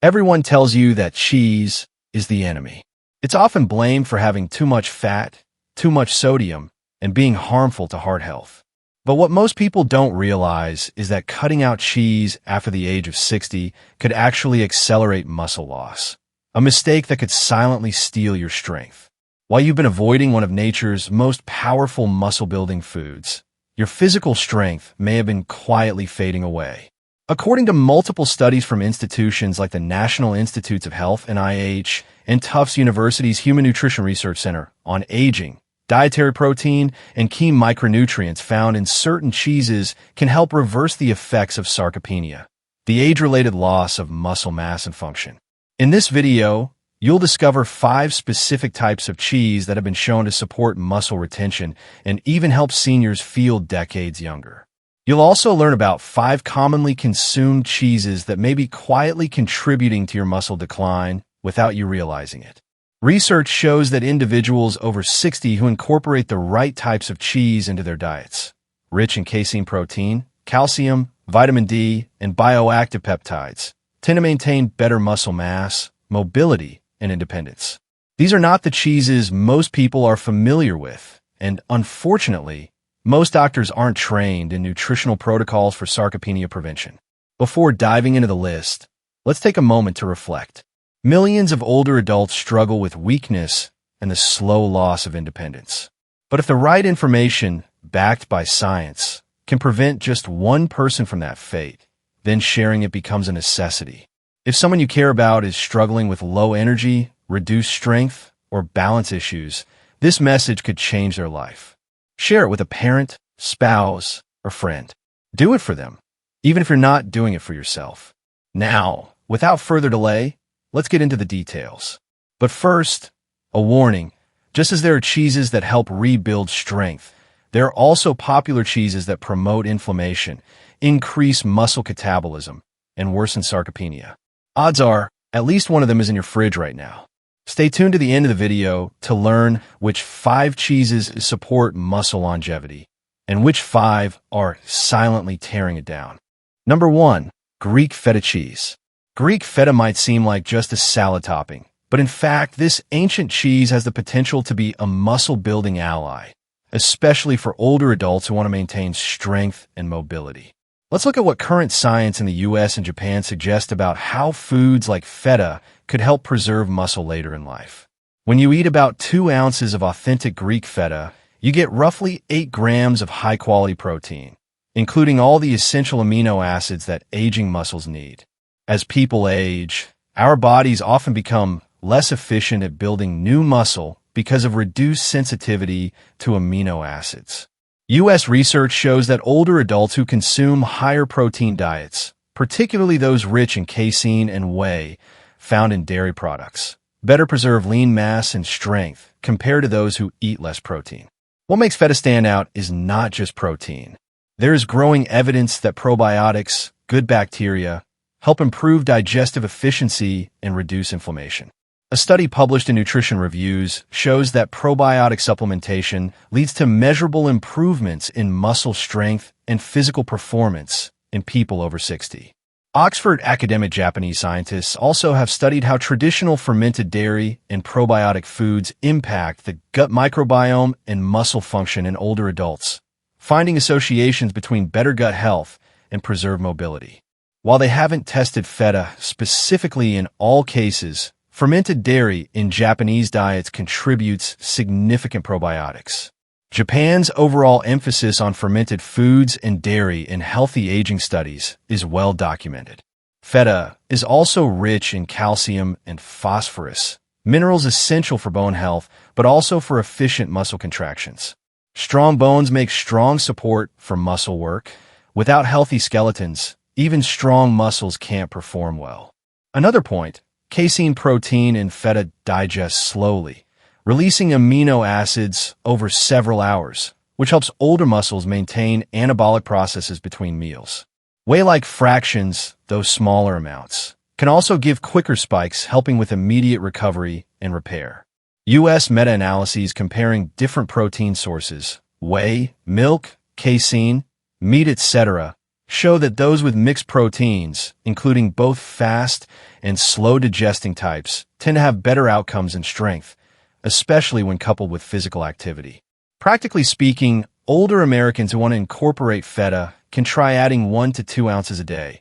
Everyone tells you that cheese is the enemy. It's often blamed for having too much fat, too much sodium, and being harmful to heart health. But what most people don't realize is that cutting out cheese after the age of 60 could actually accelerate muscle loss, a mistake that could silently steal your strength. While you've been avoiding one of nature's most powerful muscle-building foods, your physical strength may have been quietly fading away. According to multiple studies from institutions like the National Institutes of Health (NIH) and Tufts University's Human Nutrition Research Center on aging, dietary protein and key micronutrients found in certain cheeses can help reverse the effects of sarcopenia, the age-related loss of muscle mass and function. In this video, you'll discover 5 specific types of cheese that have been shown to support muscle retention and even help seniors feel decades younger. You'll also learn about 5 commonly consumed cheeses that may be quietly contributing to your muscle decline without you realizing it. Research shows that individuals over 60 who incorporate the right types of cheese into their diets, rich in casein protein, calcium, vitamin D, and bioactive peptides, tend to maintain better muscle mass, mobility, and independence. These are not the cheeses most people are familiar with, and unfortunately, most doctors aren't trained in nutritional protocols for sarcopenia prevention. Before diving into the list, let's take a moment to reflect. Millions of older adults struggle with weakness and the slow loss of independence. But if the right information, backed by science, can prevent just one person from that fate, then sharing it becomes a necessity. If someone you care about is struggling with low energy, reduced strength, or balance issues, this message could change their life. Share it with a parent, spouse, or friend. Do it for them, even if you're not doing it for yourself. Now, without further delay, let's get into the details. But first, a warning. Just as there are cheeses that help rebuild strength, there are also popular cheeses that promote inflammation, increase muscle catabolism, and worsen sarcopenia. Odds are, at least one of them is in your fridge right now. Stay tuned to the end of the video to learn which 5 cheeses support muscle longevity and which 5 are silently tearing it down. Number 1. Greek feta cheese. Greek feta might seem like just a salad topping, but in fact, this ancient cheese has the potential to be a muscle-building ally, especially for older adults who want to maintain strength and mobility. Let's look at what current science in the US and Japan suggests about how foods like feta could help preserve muscle later in life. When you eat about 2 ounces of authentic Greek feta, you get roughly 8 grams of high-quality protein, including all the essential amino acids that aging muscles need. As people age, our bodies often become less efficient at building new muscle because of reduced sensitivity to amino acids. U.S. research shows that older adults who consume higher protein diets, particularly those rich in casein and whey found in dairy products, better preserve lean mass and strength compared to those who eat less protein. What makes feta stand out is not just protein. There is growing evidence that probiotics, good bacteria, help improve digestive efficiency and reduce inflammation. A study published in Nutrition Reviews shows that probiotic supplementation leads to measurable improvements in muscle strength and physical performance in people over 60. Oxford academic Japanese scientists also have studied how traditional fermented dairy and probiotic foods impact the gut microbiome and muscle function in older adults, finding associations between better gut health and preserved mobility. While they haven't tested feta specifically in all cases, fermented dairy in Japanese diets contributes significant probiotics. Japan's overall emphasis on fermented foods and dairy in healthy aging studies is well documented. Feta is also rich in calcium and phosphorus, minerals essential for bone health, but also for efficient muscle contractions. Strong bones make strong support for muscle work. Without healthy skeletons, even strong muscles can't perform well. Another point, casein protein in feta digests slowly, releasing amino acids over several hours, which helps older muscles maintain anabolic processes between meals. Whey-like fractions, though smaller amounts, can also give quicker spikes, helping with immediate recovery and repair. U.S. meta-analyses comparing different protein sources, whey, milk, casein, meat, etc., show that those with mixed proteins, including both fast and slow digesting types, tend to have better outcomes and strength, especially when coupled with physical activity. Practically speaking, older Americans who want to incorporate feta can try adding 1 to 2 ounces a day,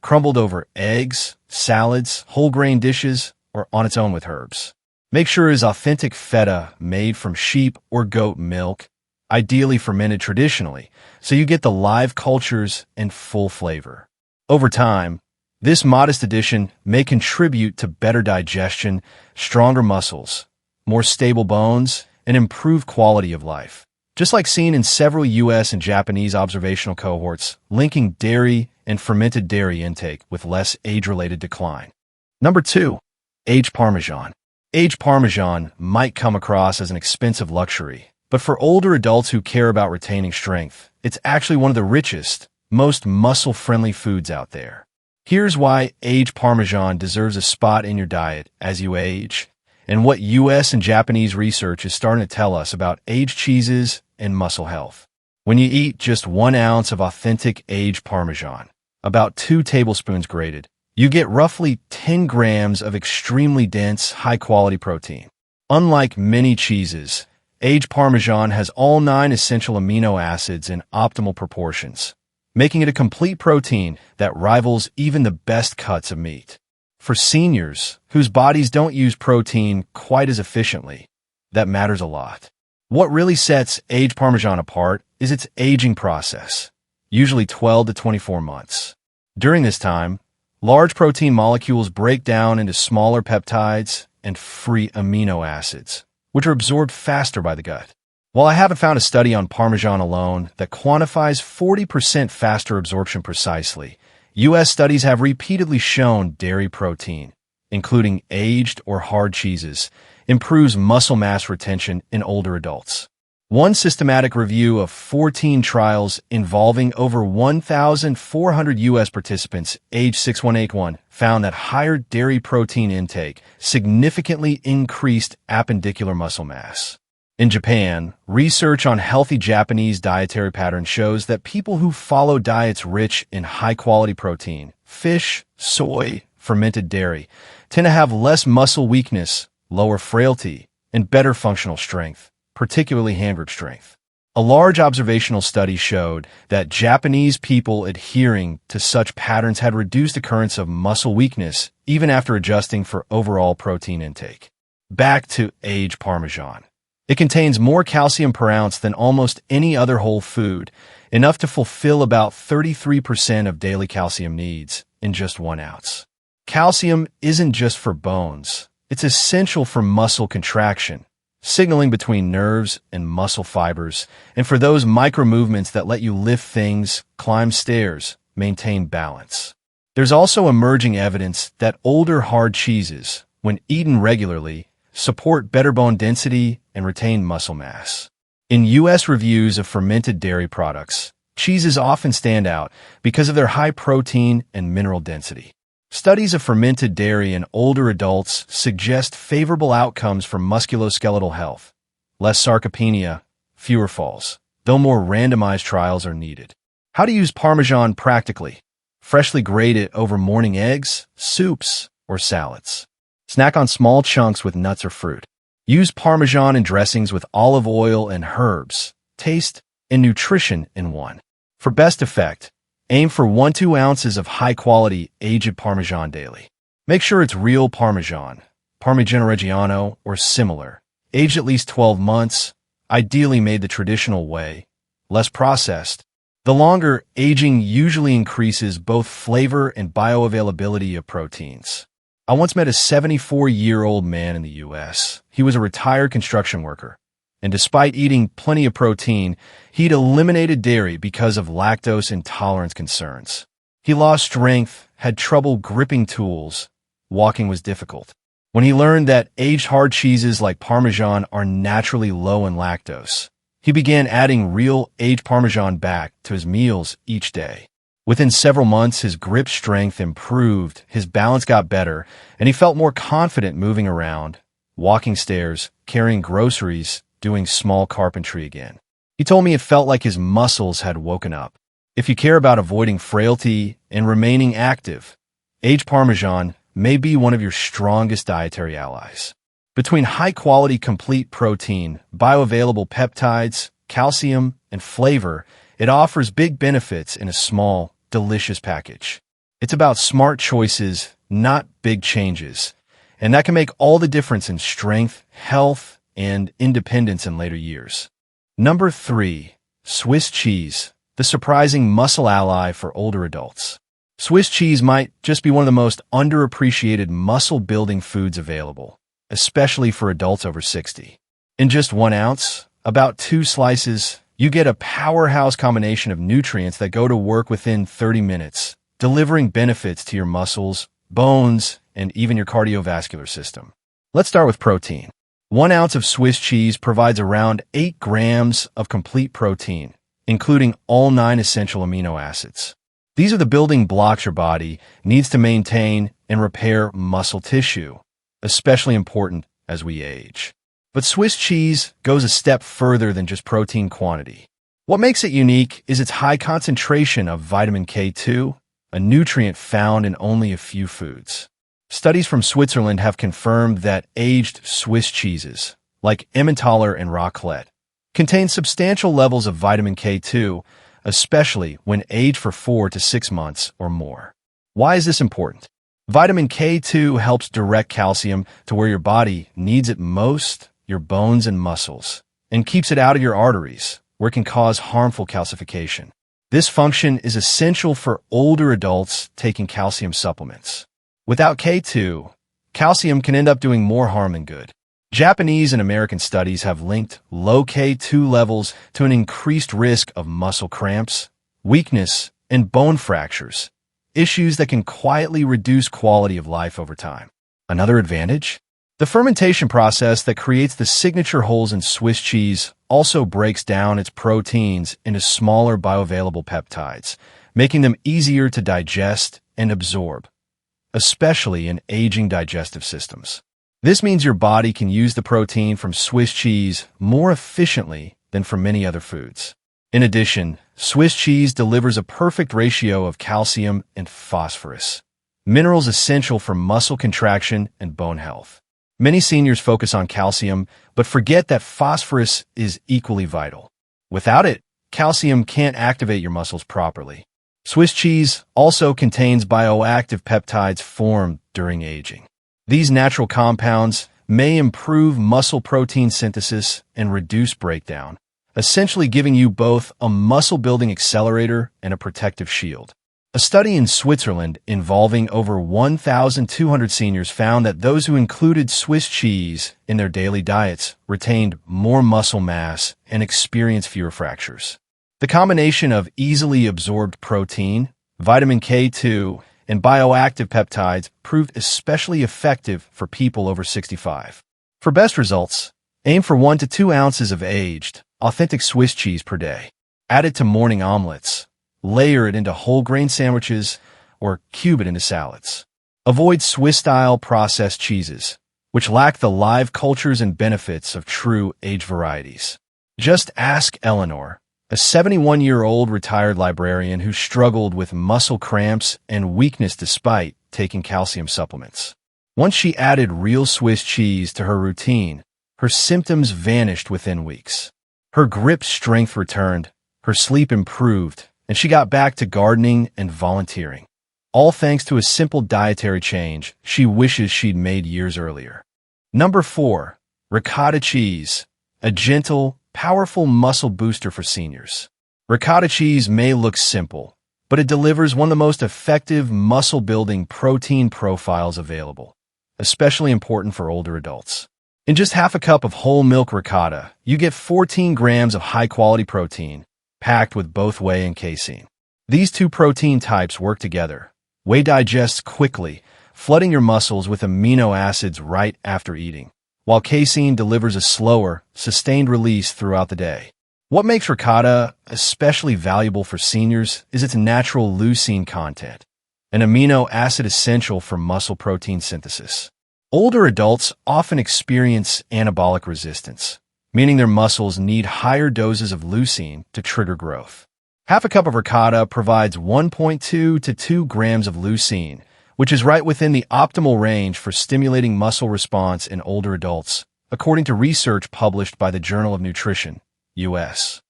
crumbled over eggs, salads, whole grain dishes, or on its own with herbs. Make sure it is authentic feta made from sheep or goat milk, ideally fermented traditionally, so you get the live cultures and full flavor. Over time, this modest addition may contribute to better digestion, stronger muscles, more stable bones, and improved quality of life. Just like seen in several U.S. and Japanese observational cohorts linking dairy and fermented dairy intake with less age-related decline. Number 2. Aged Parmesan. Aged Parmesan might come across as an expensive luxury, but for older adults who care about retaining strength, it's actually one of the richest, most muscle-friendly foods out there. Here's why aged Parmesan deserves a spot in your diet as you age, and what U.S. and Japanese research is starting to tell us about aged cheeses and muscle health. When you eat just 1 ounce of authentic aged Parmesan, about 2 tablespoons grated, you get roughly 10 grams of extremely dense, high-quality protein. Unlike many cheeses, aged Parmesan has all 9 essential amino acids in optimal proportions, making it a complete protein that rivals even the best cuts of meat. For seniors, whose bodies don't use protein quite as efficiently, that matters a lot. What really sets aged Parmesan apart is its aging process, usually 12 to 24 months. During this time, large protein molecules break down into smaller peptides and free amino acids, which are absorbed faster by the gut. While I haven't found a study on Parmesan alone that quantifies 40% faster absorption precisely, U.S. studies have repeatedly shown dairy protein, including aged or hard cheeses, improves muscle mass retention in older adults. One systematic review of 14 trials involving over 1,400 U.S. participants aged 6181 found that higher dairy protein intake significantly increased appendicular muscle mass. In Japan, research on healthy Japanese dietary patterns shows that people who follow diets rich in high-quality protein, fish, soy, fermented dairy, tend to have less muscle weakness, lower frailty, and better functional strength, particularly hand grip strength. A large observational study showed that Japanese people adhering to such patterns had reduced occurrence of muscle weakness even after adjusting for overall protein intake. Back to aged Parmesan. It contains more calcium per ounce than almost any other whole food, enough to fulfill about 33% of daily calcium needs in just 1 ounce. Calcium isn't just for bones. It's essential for muscle contraction, signaling between nerves and muscle fibers, and for those micro movements that let you lift things, climb stairs, maintain balance. There's also emerging evidence that older hard cheeses, when eaten regularly, support better bone density and retain muscle mass. In U.S. reviews of fermented dairy products, cheeses often stand out because of their high protein and mineral density. Studies of fermented dairy in older adults suggest favorable outcomes for musculoskeletal health, less sarcopenia, fewer falls, though more randomized trials are needed. How to use Parmesan practically. Freshly grate it over morning eggs, soups, or salads. Snack on small chunks with nuts or fruit. Use Parmesan in dressings with olive oil and herbs. Taste and nutrition in one. For best effect, aim for 1-2 ounces of high-quality aged Parmesan daily. Make sure it's real Parmesan, Parmigiano Reggiano, or similar, aged at least 12 months, ideally made the traditional way, less processed. The longer aging usually increases both flavor and bioavailability of proteins. I once met a 74-year-old man in the U.S. He was a retired construction worker, and despite eating plenty of protein, he'd eliminated dairy because of lactose intolerance concerns. He lost strength, had trouble gripping tools, walking was difficult. When he learned that aged hard cheeses like Parmesan are naturally low in lactose, he began adding real aged Parmesan back to his meals each day. Within several months, his grip strength improved, his balance got better, and he felt more confident moving around, walking stairs, carrying groceries, doing small carpentry again. He told me it felt like his muscles had woken up. If you care about avoiding frailty and remaining active, aged Parmesan may be one of your strongest dietary allies. Between high-quality complete protein, bioavailable peptides, calcium, and flavor, it offers big benefits in a small, delicious package. It's about smart choices, not big changes, and that can make all the difference in strength, health, and independence in later years. Number 3. Swiss cheese, the surprising muscle ally for older adults. Swiss cheese might just be one of the most underappreciated muscle-building foods available, especially for adults over 60. In just 1 ounce, about 2 slices, you get a powerhouse combination of nutrients that go to work within 30 minutes, delivering benefits to your muscles, bones, and even your cardiovascular system. Let's start with protein. 1 ounce of Swiss cheese provides around 8 grams of complete protein, including all 9 essential amino acids. These are the building blocks your body needs to maintain and repair muscle tissue, especially important as we age. But Swiss cheese goes a step further than just protein quantity. What makes it unique is its high concentration of vitamin K2, a nutrient found in only a few foods. Studies from Switzerland have confirmed that aged Swiss cheeses, like Emmentaler and Raclette, contain substantial levels of vitamin K2, especially when aged for 4 to 6 months or more. Why is this important? Vitamin K2 helps direct calcium to where your body needs it most, your bones and muscles, and keeps it out of your arteries, where it can cause harmful calcification. This function is essential for older adults taking calcium supplements. Without K2, calcium can end up doing more harm than good. Japanese and American studies have linked low K2 levels to an increased risk of muscle cramps, weakness, and bone fractures, issues that can quietly reduce quality of life over time. Another advantage? The fermentation process that creates the signature holes in Swiss cheese also breaks down its proteins into smaller bioavailable peptides, making them easier to digest and absorb, especially in aging digestive systems. This means your body can use the protein from Swiss cheese more efficiently than from many other foods. In addition, Swiss cheese delivers a perfect ratio of calcium and phosphorus, minerals essential for muscle contraction and bone health. Many seniors focus on calcium, but forget that phosphorus is equally vital. Without it, calcium can't activate your muscles properly. Swiss cheese also contains bioactive peptides formed during aging. These natural compounds may improve muscle protein synthesis and reduce breakdown, essentially giving you both a muscle-building accelerator and a protective shield. A study in Switzerland involving over 1,200 seniors found that those who included Swiss cheese in their daily diets retained more muscle mass and experienced fewer fractures. The combination of easily absorbed protein, vitamin K2, and bioactive peptides proved especially effective for people over 65. For best results, aim for 1 to 2 ounces of aged, authentic Swiss cheese per day. Add it to morning omelets, layer it into whole grain sandwiches, or cube it into salads. Avoid Swiss-style processed cheeses, which lack the live cultures and benefits of true aged varieties. Just ask Eleanor, a 71-year-old retired librarian who struggled with muscle cramps and weakness despite taking calcium supplements. Once she added real Swiss cheese to her routine, her symptoms vanished within weeks. Her grip strength returned, her sleep improved, and she got back to gardening and volunteering. All thanks to a simple dietary change she wishes she'd made years earlier. Number 4. Ricotta cheese, a gentle, powerful muscle booster for seniors. Ricotta cheese may look simple, but it delivers one of the most effective muscle-building protein profiles available, especially important for older adults. In just half a cup of whole milk ricotta, you get 14 grams of high-quality protein, packed with both whey and casein. These two protein types work together. Whey digests quickly, flooding your muscles with amino acids right after eating, while casein delivers a slower, sustained release throughout the day. What makes ricotta especially valuable for seniors is its natural leucine content, an amino acid essential for muscle protein synthesis. Older adults often experience anabolic resistance, meaning their muscles need higher doses of leucine to trigger growth. Half a cup of ricotta provides 1.2 to 2 grams of leucine, which is right within the optimal range for stimulating muscle response in older adults, according to research published by the Journal of Nutrition, U.S.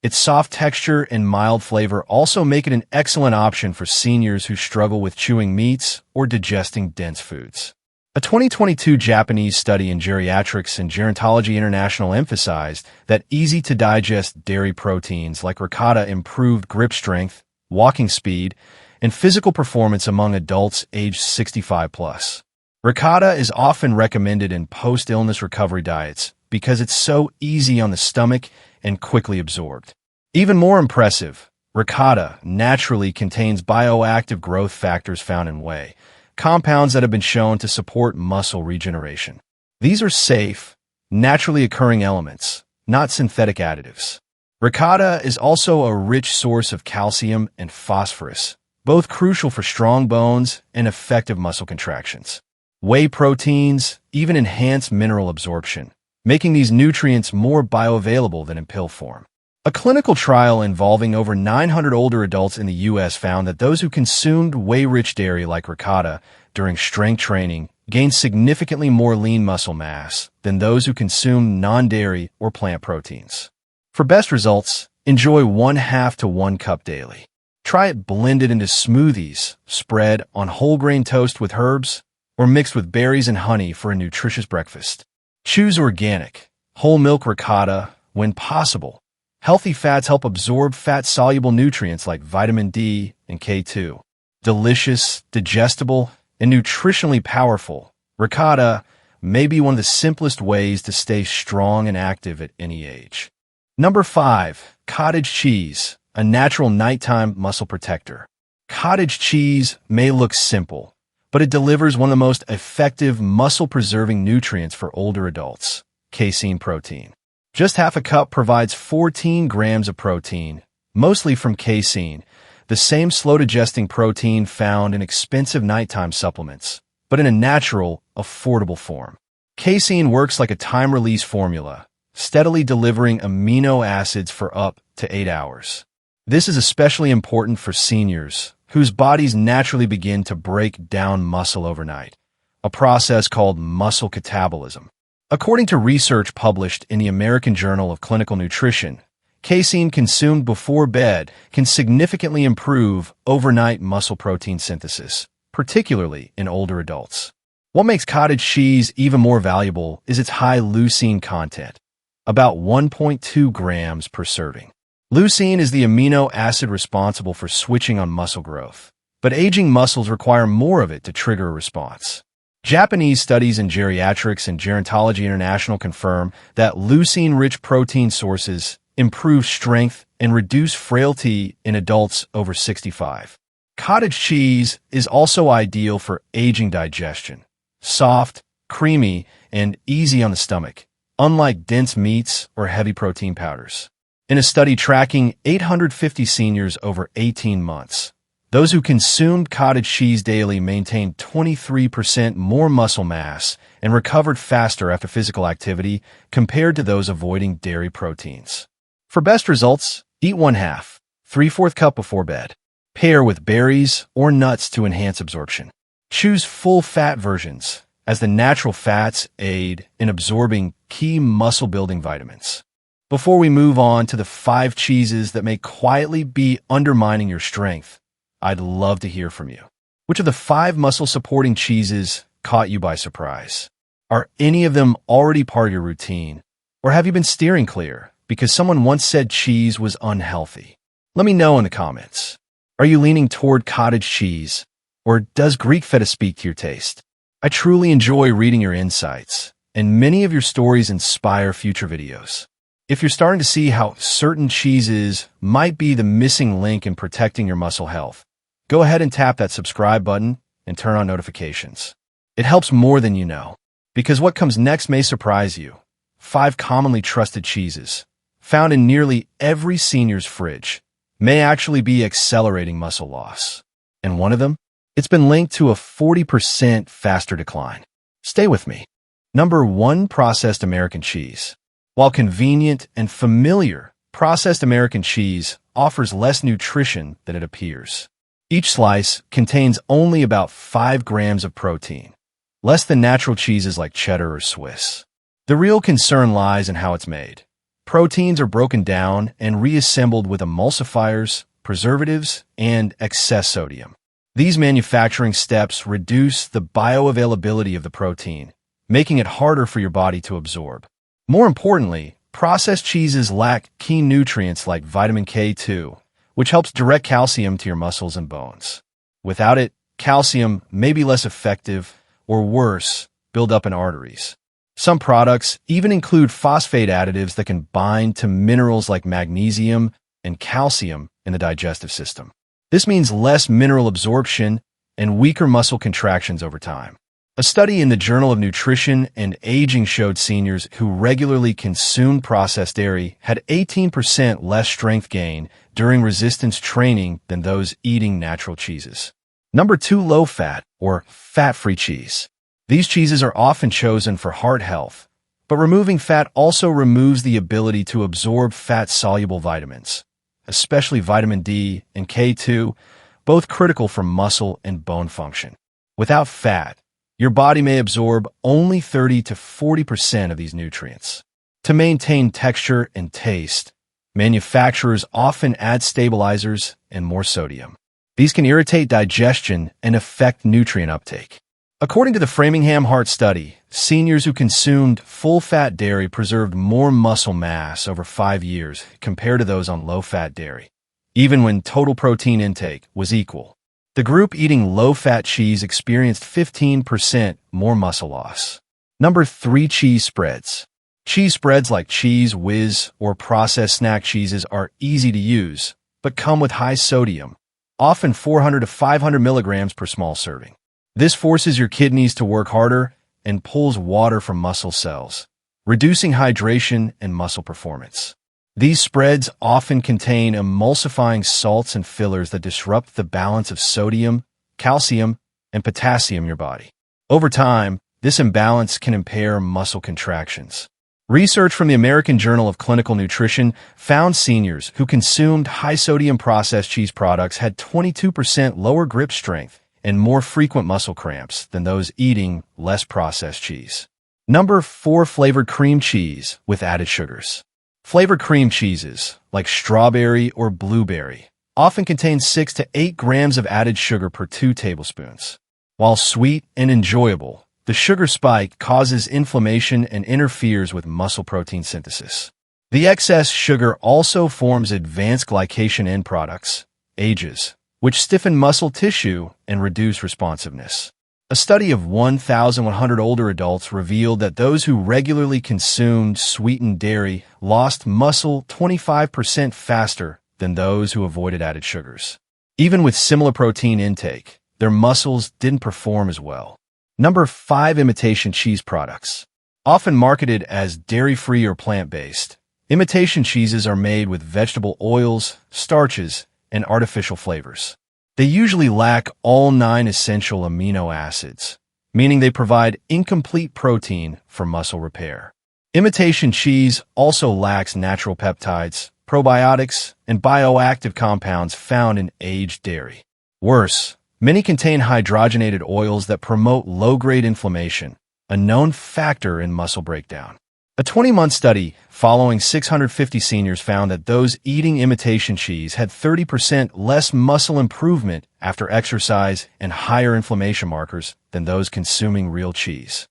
Its soft texture and mild flavor also make it an excellent option for seniors who struggle with chewing meats or digesting dense foods. A 2022 Japanese study in Geriatrics and Gerontology International emphasized that easy-to-digest dairy proteins like ricotta improved grip strength, walking speed, and physical performance among adults aged 65 plus. Ricotta is often recommended in post-illness recovery diets because it's so easy on the stomach and quickly absorbed. Even more impressive, ricotta naturally contains bioactive growth factors found in whey, compounds that have been shown to support muscle regeneration. These are safe, naturally occurring elements, not synthetic additives. Ricotta is also a rich source of calcium and phosphorus, both crucial for strong bones and effective muscle contractions. Whey proteins even enhance mineral absorption, making these nutrients more bioavailable than in pill form. A clinical trial involving over 900 older adults in the U.S. found that those who consumed whey-rich dairy like ricotta during strength training gained significantly more lean muscle mass than those who consumed non-dairy or plant proteins. For best results, enjoy 1/2 to 1 cup daily. Try it blended into smoothies, spread on whole grain toast with herbs, or mixed with berries and honey for a nutritious breakfast. Choose organic, whole milk ricotta when possible. Healthy fats help absorb fat-soluble nutrients like vitamin D and K2. Delicious, digestible, and nutritionally powerful, ricotta may be one of the simplest ways to stay strong and active at any age. Number 5. Cottage cheese, a natural nighttime muscle protector. Cottage cheese may look simple, but it delivers one of the most effective muscle-preserving nutrients for older adults, casein protein. Just half a cup provides 14 grams of protein, mostly from casein, the same slow-digesting protein found in expensive nighttime supplements, but in a natural, affordable form. Casein works like a time-release formula, steadily delivering amino acids for up to 8 hours. This is especially important for seniors, whose bodies naturally begin to break down muscle overnight, a process called muscle catabolism. According to research published in the American Journal of Clinical Nutrition, casein consumed before bed can significantly improve overnight muscle protein synthesis, particularly in older adults. What makes cottage cheese even more valuable is its high leucine content, about 1.2 grams per serving. Leucine is the amino acid responsible for switching on muscle growth, but aging muscles require more of it to trigger a response. Japanese studies in Geriatrics and Gerontology International confirm that leucine-rich protein sources improve strength and reduce frailty in adults over 65. Cottage cheese is also ideal for aging digestion, soft, creamy, and easy on the stomach, unlike dense meats or heavy protein powders. In a study tracking 850 seniors over 18 months, those who consumed cottage cheese daily maintained 23% more muscle mass and recovered faster after physical activity compared to those avoiding dairy proteins. For best results, eat 1/2, 3/4 cup before bed. Pair with berries or nuts to enhance absorption. Choose full-fat versions, as the natural fats aid in absorbing key muscle-building vitamins. Before we move on to the 5 cheeses that may quietly be undermining your strength, I'd love to hear from you. Which of the 5 muscle-supporting cheeses caught you by surprise? Are any of them already part of your routine? Or have you been steering clear because someone once said cheese was unhealthy? Let me know in the comments. Are you leaning toward cottage cheese? Or does Greek feta speak to your taste? I truly enjoy reading your insights, and many of your stories inspire future videos. If you're starting to see how certain cheeses might be the missing link in protecting your muscle health, go ahead and tap that subscribe button and turn on notifications. It helps more than you know, because what comes next may surprise you. 5 commonly trusted cheeses, found in nearly every senior's fridge, may actually be accelerating muscle loss. And one of them? It's been linked to a 40% faster decline. Stay with me. Number 1, processed American cheese. While convenient and familiar, processed American cheese offers less nutrition than it appears. Each slice contains only about 5 grams of protein, less than natural cheeses like cheddar or Swiss. The real concern lies in how it's made. Proteins are broken down and reassembled with emulsifiers, preservatives, and excess sodium. These manufacturing steps reduce the bioavailability of the protein, making it harder for your body to absorb. More importantly, processed cheeses lack key nutrients like vitamin K2, which helps direct calcium to your muscles and bones. Without it, calcium may be less effective, or worse, build up in arteries. Some products even include phosphate additives that can bind to minerals like magnesium and calcium in the digestive system. This means less mineral absorption and weaker muscle contractions over time. A study in the Journal of Nutrition and Aging showed seniors who regularly consumed processed dairy had 18% less strength gain during resistance training than those eating natural cheeses. Number 2, low-fat or fat-free cheese. These cheeses are often chosen for heart health, but removing fat also removes the ability to absorb fat-soluble vitamins, especially vitamin D and K2, both critical for muscle and bone function. Without fat, your body may absorb only 30 to 40% of these nutrients. To maintain texture and taste, manufacturers often add stabilizers and more sodium. These can irritate digestion and affect nutrient uptake. According to the Framingham Heart Study, seniors who consumed full-fat dairy preserved more muscle mass over 5 years compared to those on low-fat dairy, even when total protein intake was equal. The group eating low-fat cheese experienced 15% more muscle loss. Number 3, cheese spreads. Cheese spreads like Cheese Whiz or processed snack cheeses are easy to use, but come with high sodium, often 400 to 500 milligrams per small serving. This forces your kidneys to work harder and pulls water from muscle cells, reducing hydration and muscle performance. These spreads often contain emulsifying salts and fillers that disrupt the balance of sodium, calcium, and potassium in your body. Over time, this imbalance can impair muscle contractions. Research from the American Journal of Clinical Nutrition found seniors who consumed high-sodium processed cheese products had 22% lower grip strength and more frequent muscle cramps than those eating less processed cheese. Number 4, flavored cream cheese with added sugars. Flavored cream cheeses, like strawberry or blueberry, often contain 6 to 8 grams of added sugar per 2 tablespoons. While sweet and enjoyable, the sugar spike causes inflammation and interferes with muscle protein synthesis. The excess sugar also forms advanced glycation end products, AGEs, which stiffen muscle tissue and reduce responsiveness. A study of 1,100 older adults revealed that those who regularly consumed sweetened dairy lost muscle 25% faster than those who avoided added sugars. Even with similar protein intake, their muscles didn't perform as well. Number 5, imitation cheese products. Often marketed as dairy-free or plant-based, imitation cheeses are made with vegetable oils, starches, and artificial flavors. They usually lack all 9 essential amino acids, meaning they provide incomplete protein for muscle repair. Imitation cheese also lacks natural peptides, probiotics, and bioactive compounds found in aged dairy. Worse, many contain hydrogenated oils that promote low-grade inflammation, a known factor in muscle breakdown. A 20-month study following 650 seniors found that those eating imitation cheese had 30% less muscle improvement after exercise and higher inflammation markers than those consuming real cheese.